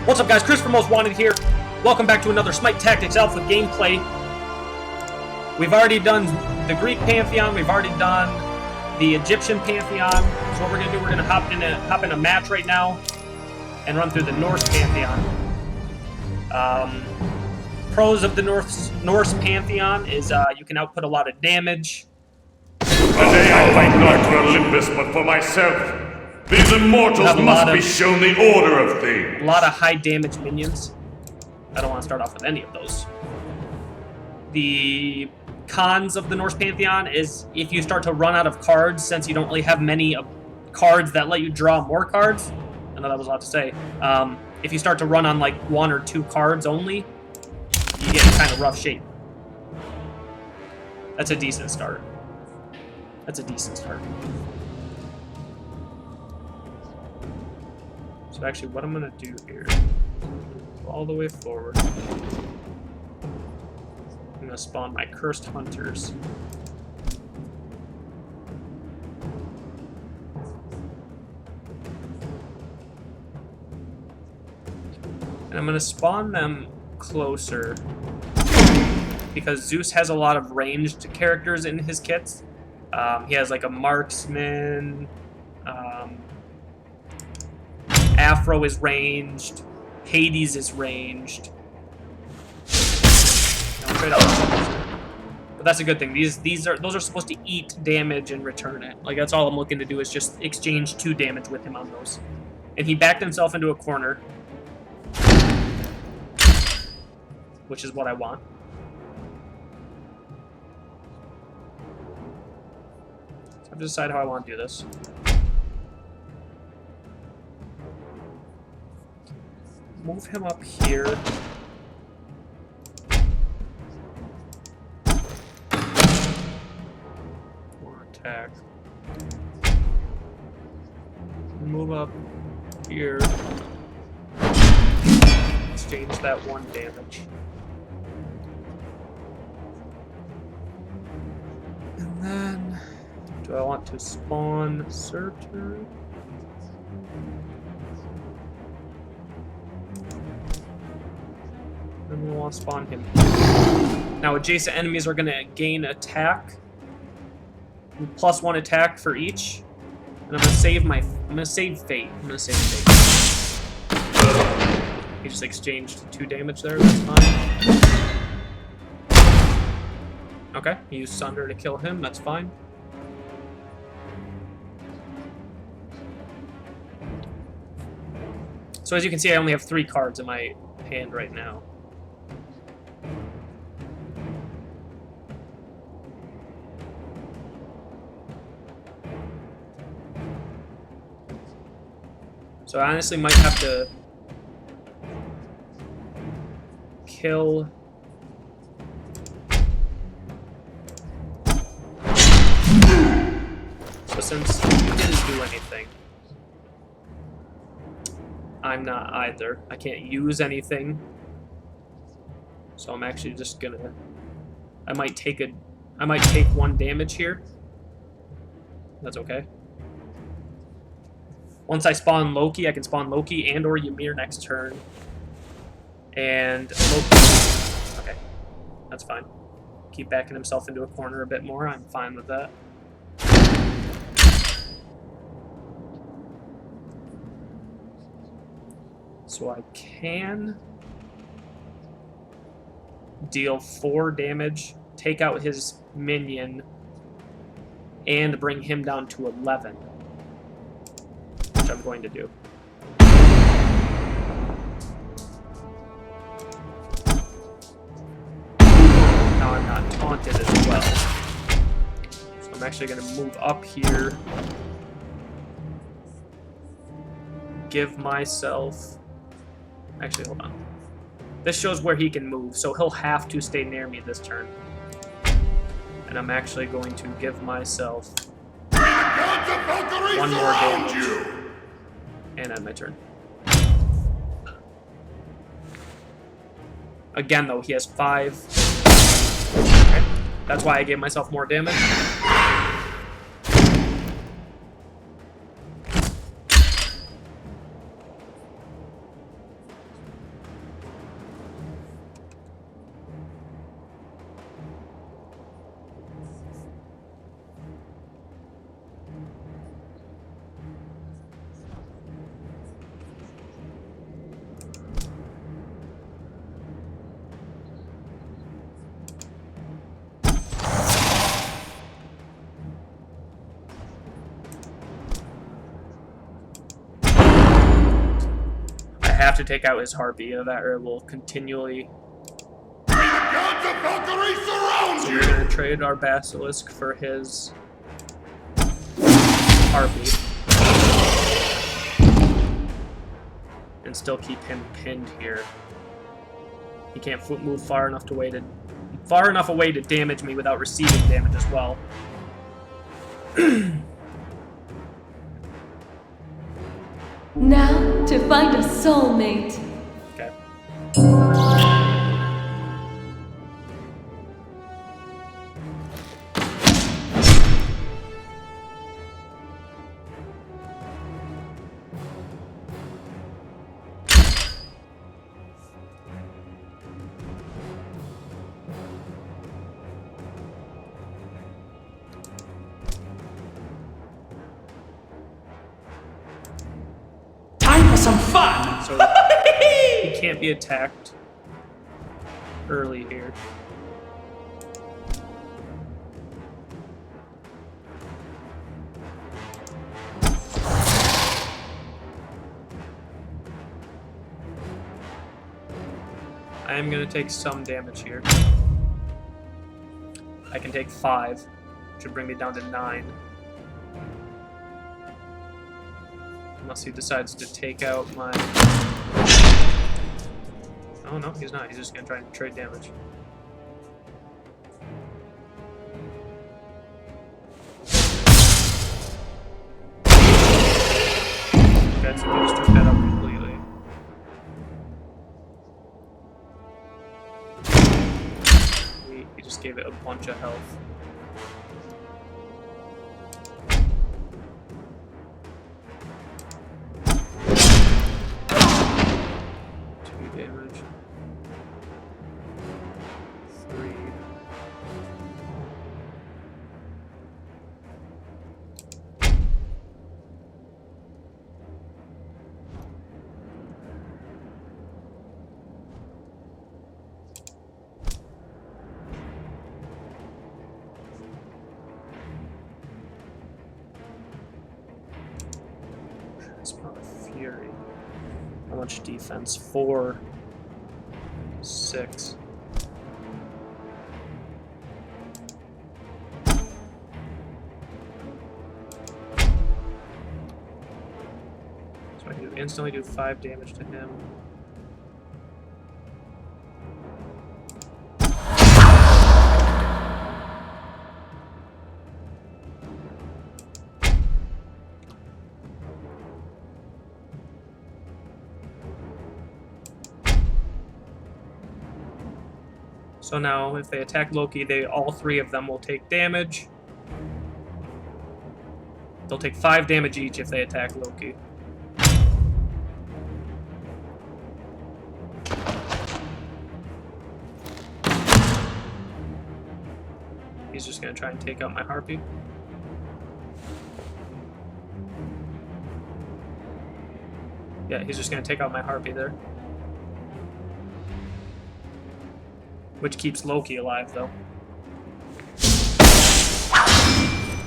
What's up, guys? Chris from Most Wanted here. Welcome back to another Smite Tactics Alpha gameplay. We've already done the Greek Pantheon. We've already done the Egyptian Pantheon. So what we're gonna do, we're gonna hop in a match right now and run through the Norse Pantheon. Pros of the Norse Pantheon is you can output a lot of damage. Today I fight not for Olympus, but for myself. These immortals must be shown the order of things. A lot of high damage minions. I don't want to start off with any of those. The cons of the Norse Pantheon is if you start to run out of cards, since you don't really have many cards that let you draw more cards. I know that was a lot to say. If you start to run on like 1 or 2 cards only, you get in kind of rough shape. That's a decent start. That's a decent start. So actually, what I'm gonna do here, go all the way forward. I'm gonna spawn my cursed hunters. And I'm gonna spawn them closer because Zeus has a lot of ranged characters in his kits. He has like a marksman. Afro is ranged. Hades is ranged. But that's a good thing. Those are supposed to eat damage and return it. Like that's all I'm looking to do is just exchange 2 damage with him on those. And he backed himself into a corner, which is what I want. So I've decided how I want to do this. Move him up here. More attack. Move up here. Exchange that 1 damage. And then, do I want to spawn Surtur? And we want to spawn him. Now adjacent enemies are going to gain attack. +1 attack for each. And I'm going to save fate. He just exchanged 2 damage there, that's fine. Okay, he used Sunder to kill him, that's fine. So as you can see, I only have 3 cards in my hand right now. So I honestly might have to kill so since he didn't do anything, I'm not either. I can't use anything. So I'm actually just gonna I might take 1 damage here. That's okay. Once I spawn Loki, I can spawn Loki and or Ymir next turn. And Loki... Okay, that's fine. Keep backing himself into a corner a bit more. I'm fine with that. So I can deal 4 damage, take out his minion, and bring him down to 11. Which I'm going to do. Now I'm not taunted as well. So I'm actually going to move up here. Give myself... Actually, hold on. This shows where he can move, so he'll have to stay near me this turn. And I'm actually going to give myself 1 more damage. And end my turn. Again, though, he has 5. Okay. That's why I gave myself more damage. have to take out his harpy, that or it will continually... Gods of Valkyrie surround So you! we're going to trade our basilisk for his harpy. And still keep him pinned here. He can't move far enough away to damage me without receiving damage as well. Now to find a soulmate. Okay. Some fun! So he can't be attacked early here. I am going to take some damage here. I can take 5, which would bring me down to 9. Unless he decides to take out my... Oh no, he's not. He's just going to try and trade damage. Okay, so he just took that out completely. He just gave it a bunch of health. Damage. 3. Spawn of Fury. How much defense? 4. 6. So I can instantly do 5 damage to him. So now, if they attack Loki, all 3 of them will take damage. They'll take 5 damage each if they attack Loki. He's just gonna try and take out my harpy. Yeah, he's just gonna take out my harpy there. Which keeps Loki alive, though.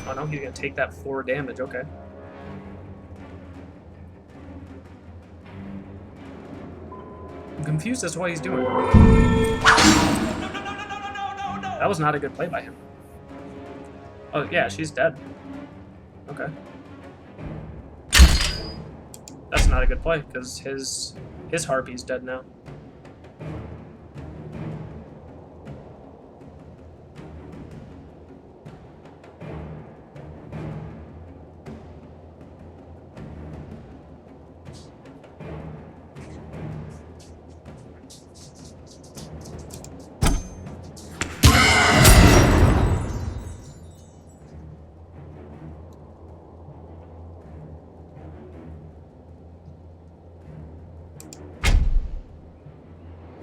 Oh no, he's gonna take that 4 damage, okay. I'm confused as to what he's doing. That was not a good play by him. Oh yeah, she's dead. Okay. That's not a good play, because his harpy's dead now.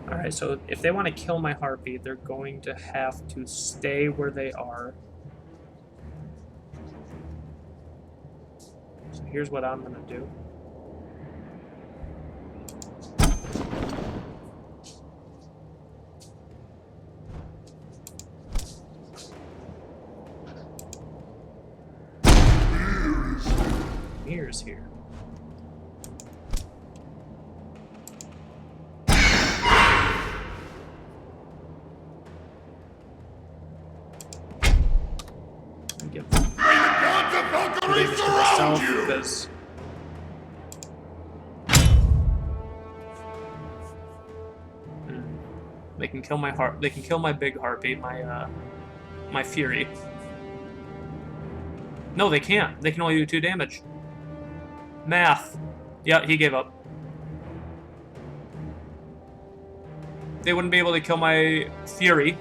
Alright, so if they want to kill my harpy, they're going to have to stay where they are. So here's what I'm going to do. Mirror's here. leave it to myself because they can kill my heart. They can kill my big harpy, my fury. No, they can't. They can only do 2 damage. Math. Yeah, he gave up. They wouldn't be able to kill my fury.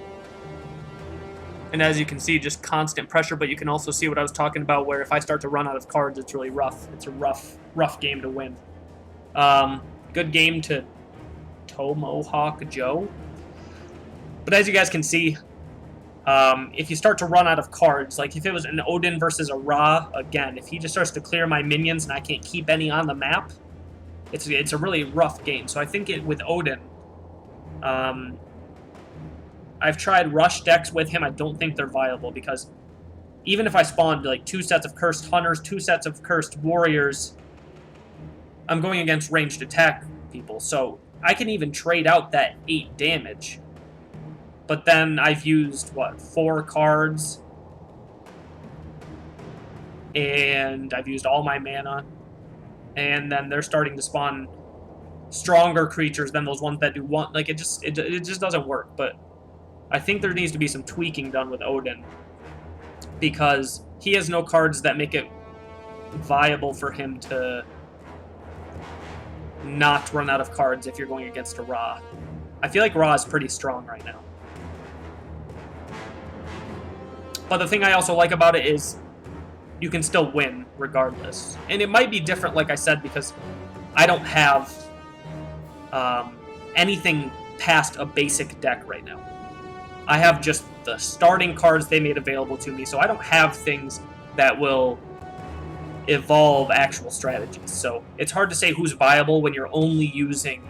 And as you can see, just constant pressure, but you can also see what I was talking about, where if I start to run out of cards, it's really rough. It's a rough game to win. Good game to Tomahawk Joe. But as you guys can see, if you start to run out of cards, like if it was an Odin versus a Ra, again, if he just starts to clear my minions and I can't keep any on the map, it's a really rough game. So I think with Odin, I've tried rush decks with him. I don't think they're viable because even if I spawned like 2 sets of cursed hunters, 2 sets of cursed warriors, I'm going against ranged attack people. So I can even trade out that 8 damage. But then I've used, what, 4 cards? And I've used all my mana. And then they're starting to spawn stronger creatures than those ones that do one. Like, it just doesn't work. But I think there needs to be some tweaking done with Odin, because he has no cards that make it viable for him to not run out of cards if you're going against a Ra. I feel like Ra is pretty strong right now. But the thing I also like about it is you can still win regardless. And it might be different, like I said, because I don't have anything past a basic deck right now. I have just the starting cards they made available to me, so I don't have things that will evolve actual strategies. So it's hard to say who's viable when you're only using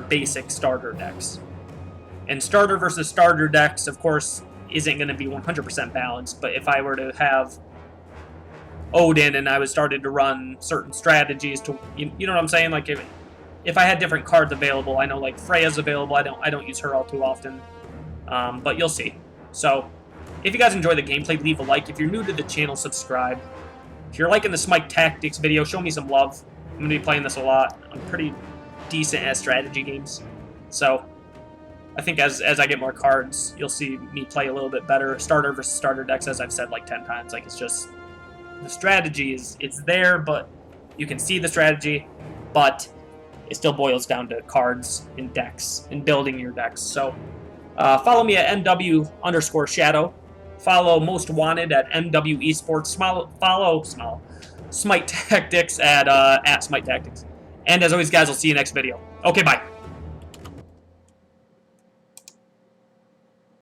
basic starter decks. And starter versus starter decks, of course, isn't going to be 100% balanced, but if I were to have Odin and I was started to run certain strategies to, you know what I'm saying? Like if I had different cards available, I know like Freya's available. I don't use her all too often, but you'll see. So if you guys enjoy the gameplay, leave a like. If you're new to the channel, subscribe. If you're liking the Smite Tactics video, show me some love. I'm going to be playing this a lot. I'm pretty decent at strategy games. So I think as I get more cards, you'll see me play a little bit better. Starter versus starter decks, as I've said like 10 times. Like, it's just, the strategy it's there, but you can see the strategy, but it still boils down to cards and decks and building your decks. So follow me at MW_Shadow. Follow Most Wanted at MW Esports. Follow Smite Tactics at Smite Tactics. And as always, guys, I'll see you next video. Okay, bye.